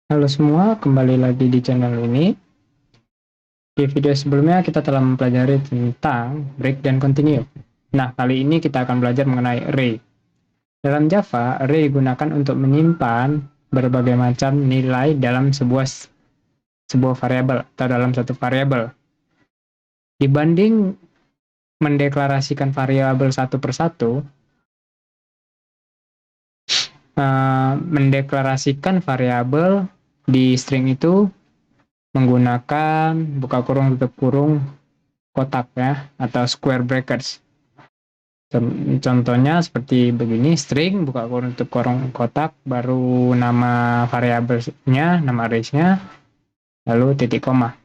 Halo semua, kembali lagi di channel ini. Di video sebelumnya kita telah mempelajari tentang break dan continue. Nah, kali ini kita akan belajar mengenai array. Dalam Java, array digunakan untuk menyimpan berbagai macam nilai dalam sebuah variabel atau dalam satu variabel. Dibanding mendeklarasikan variabel satu persatu, mendeklarasikan variabel di string itu menggunakan buka kurung tutup kurung kotak ya atau square brackets. Contohnya seperti begini, string buka kurung tutup kurung kotak, baru nama variabelnya, nama arrays-nya, lalu titik koma.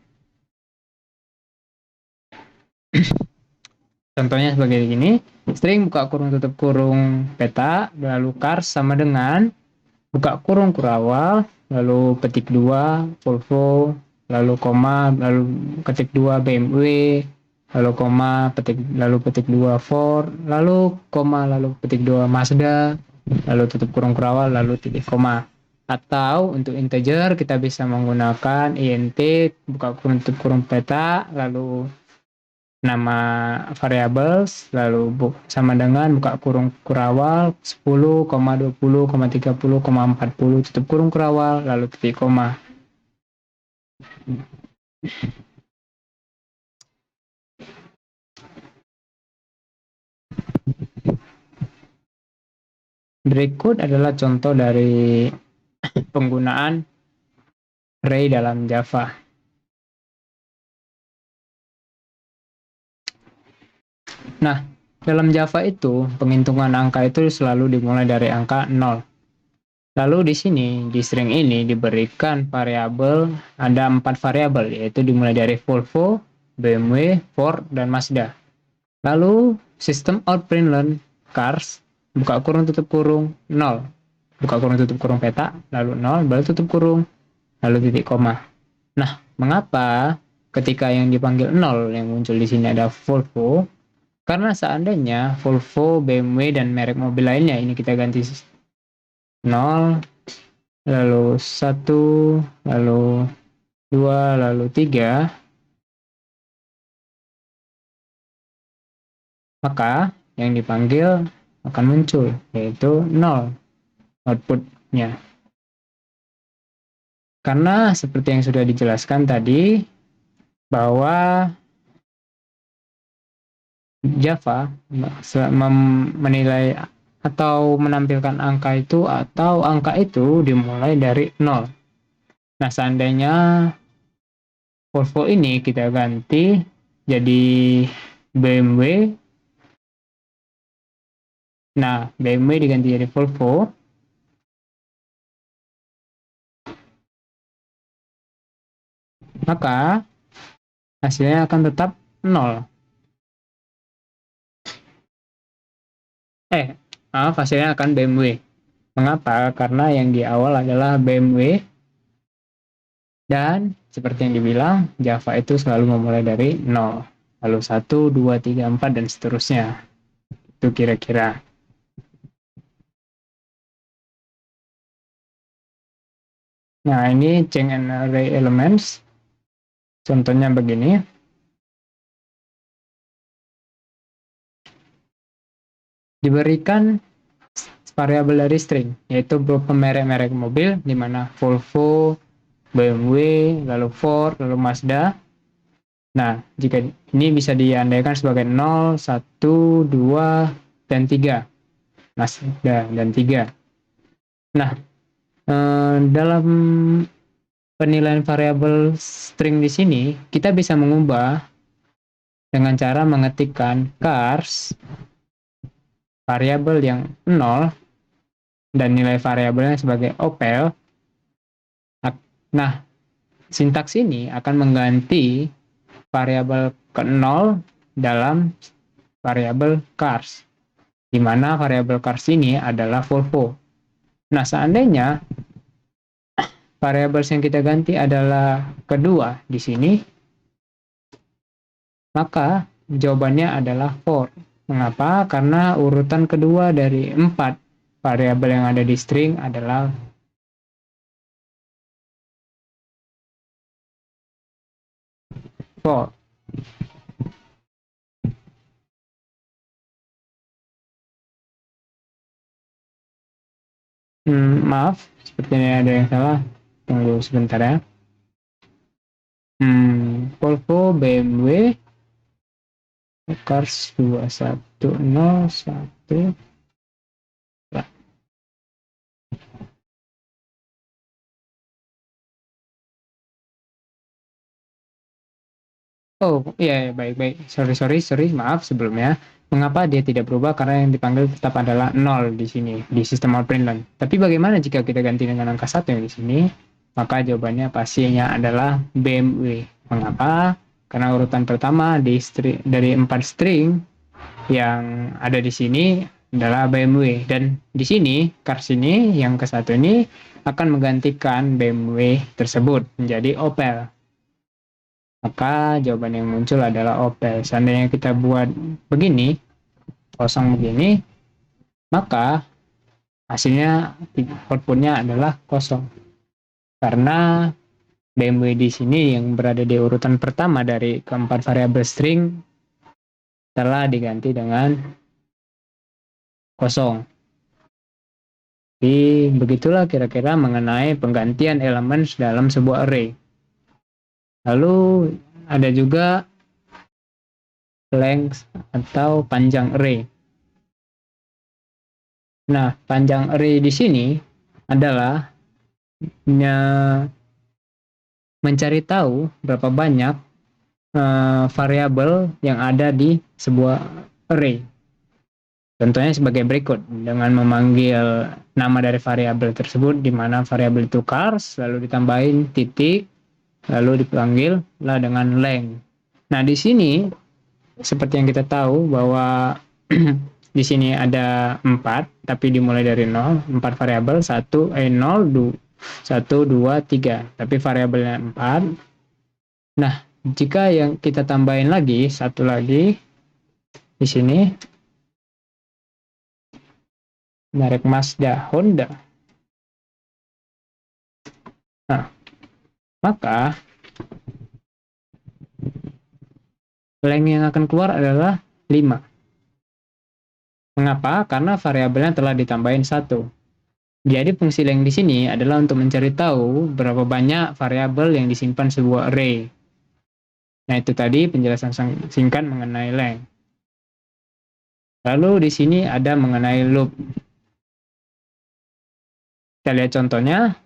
Contohnya sebagai ini, string buka kurung tutup kurung peta, lalu chars sama dengan buka kurung kurawal, lalu petik 2 Volvo, lalu koma, lalu ketik 2 BMW, lalu koma, petik 2 Ford, lalu koma, lalu petik 2 Mazda, lalu tutup kurung kurawal, lalu titik koma. Atau untuk integer kita bisa menggunakan int buka kurung tutup kurung peta, lalu nama variables, lalu sama dengan buka kurung kurawal 10,20,30,40 tutup kurung kurawal, lalu titik koma. Berikut adalah contoh dari penggunaan array dalam Java. Nah, dalam Java itu penghitungan angka itu selalu dimulai dari angka 0. Lalu di sini, di string ini diberikan variabel, ada 4 variabel, yaitu dimulai dari Volvo, BMW, Ford, dan Mazda. Lalu sistem out println cars, buka kurung tutup kurung 0, buka kurung tutup kurung peta, lalu 0, baru tutup kurung, lalu titik koma. Nah, mengapa ketika yang dipanggil 0 yang muncul di sini ada Volvo? Karena seandainya Volvo, BMW, dan merek mobil lainnya ini kita ganti 0, lalu 1, lalu 2, lalu 3, maka yang dipanggil akan muncul, yaitu 0 outputnya. Karena seperti yang sudah dijelaskan tadi, bahwa Java menilai atau menampilkan angka itu atau angka itu dimulai dari 0. Nah, seandainya Volvo ini kita ganti jadi BMW. Nah, BMW diganti jadi Volvo, maka hasilnya akan tetap 0. Hasilnya akan BMW. Mengapa? Karena yang di awal adalah BMW, dan seperti yang dibilang, Java itu selalu memulai dari 0. Lalu 1, 2, 3, 4, dan seterusnya. Itu kira-kira. Nah, ini chain and array elements. Contohnya begini. Diberikan variabel dari string, yaitu berupa merek-merek mobil, di mana Volvo, BMW, lalu Ford, lalu Mazda. Nah, jika ini bisa diandaikan sebagai 0, 1, 2, dan 3. Mazda dan 3. Nah, dalam penilaian variabel string di sini, kita bisa mengubah dengan cara mengetikkan chars variabel yang 0 dan nilai variabelnya sebagai opel. Nah, sintaks ini akan mengganti variabel ke 0 dalam variabel cars, di mana variabel cars ini adalah Volvo. Nah, seandainya variabel yang kita ganti adalah kedua di sini, maka jawabannya adalah Ford. Mengapa? Karena urutan kedua dari 4 variabel yang ada di string adalah for. Maaf, sepertinya ada yang salah. Tunggu sebentar ya. Volvo, BMW, Cars 2101. Oh, iya, baik. Sorry, maaf sebelumnya. Mengapa dia tidak berubah? Karena yang dipanggil tetap adalah 0 di sini, di sistem outprint line. Tapi bagaimana jika kita ganti dengan angka 1 yang di sini? Maka jawabannya pastinya adalah BMW. Mengapa? Karena urutan pertama dari 4 string yang ada di sini adalah BMW. Dan di sini, cars ini, yang ke satu ini, akan menggantikan BMW tersebut menjadi Opel. Maka jawaban yang muncul adalah Opel. Seandainya kita buat begini, kosong begini, maka hasilnya outputnya adalah kosong. Karena BMW di sini yang berada di urutan pertama dari keempat variabel string telah diganti dengan kosong. Jadi begitulah kira-kira mengenai penggantian elemen dalam sebuah array. Lalu ada juga length atau panjang array. Nah, panjang array di sini adalah mencari tahu berapa banyak variabel yang ada di sebuah array. Contohnya sebagai berikut, dengan memanggil nama dari variabel tersebut, di mana variabel itu cars, lalu ditambahin titik, lalu dipanggil lah dengan length. Nah, di sini seperti yang kita tahu bahwa di sini ada 4, tapi dimulai dari 0, 4 variabel, 0, 2, 1, 2, 3, tapi variabelnya 4. Nah, jika yang kita tambahin lagi, satu lagi, di sini, merek Mazda, Honda. Nah, maka length yang akan keluar adalah 5. Mengapa? Karena variabelnya telah ditambahin 1. Jadi fungsi length di sini adalah untuk mencari tahu berapa banyak variabel yang disimpan sebuah array. Nah, itu tadi penjelasan singkat mengenai length. Lalu di sini ada mengenai loop. Kita lihat contohnya.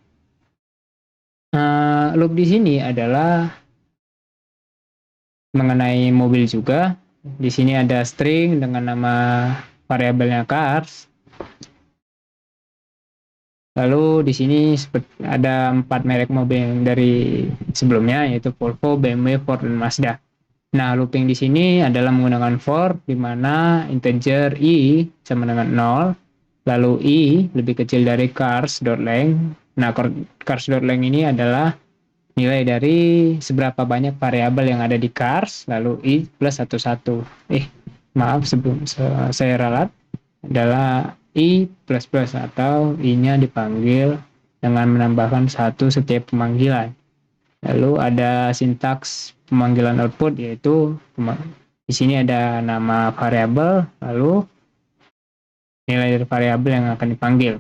Loop di sini adalah mengenai mobil juga. Di sini ada string dengan nama variabelnya cars. Lalu di sini ada 4 merek mobil yang dari sebelumnya, yaitu Volvo, BMW, Ford, dan Mazda. Nah, looping di sini adalah menggunakan for, di mana integer i sama dengan 0, lalu i lebih kecil dari cars.length. Nah, cars.length ini adalah nilai dari seberapa banyak variabel yang ada di cars, lalu i plus 11. Maaf sebelum saya ralat, adalah i plus plus atau i-nya dipanggil dengan menambahkan 1 setiap pemanggilan. Lalu ada sintaks pemanggilan output, yaitu di sini ada nama variabel, lalu nilai dari variabel yang akan dipanggil.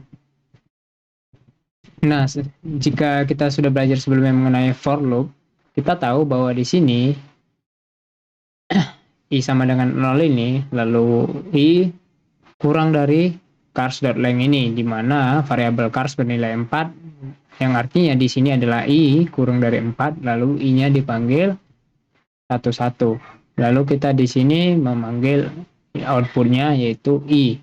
Nah, jika kita sudah belajar sebelumnya mengenai for loop, kita tahu bahwa di sini i sama dengan 0 ini, lalu i kurang dari cars.length ini, di mana variabel cars bernilai 4, yang artinya di sini adalah i kurang dari 4, lalu i-nya dipanggil 11. Lalu kita di sini memanggil outputnya yaitu i.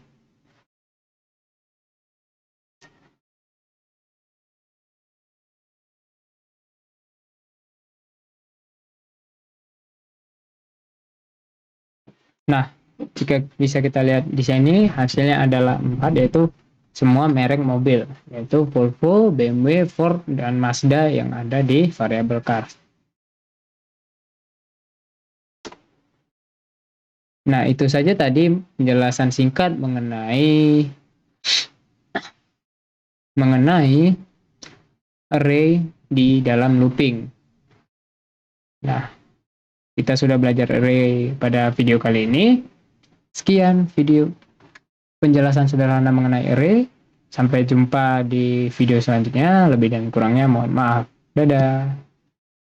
Nah, jika bisa kita lihat di sini hasilnya adalah 4, yaitu semua merek mobil, yaitu Volvo, BMW, Ford, dan Mazda yang ada di variabel cars. Nah, itu saja tadi penjelasan singkat mengenai array di dalam looping. Nah, kita sudah belajar array pada video kali ini. Sekian video penjelasan sederhana mengenai array. Sampai jumpa di video selanjutnya. Lebih dan kurangnya mohon maaf. Dadah.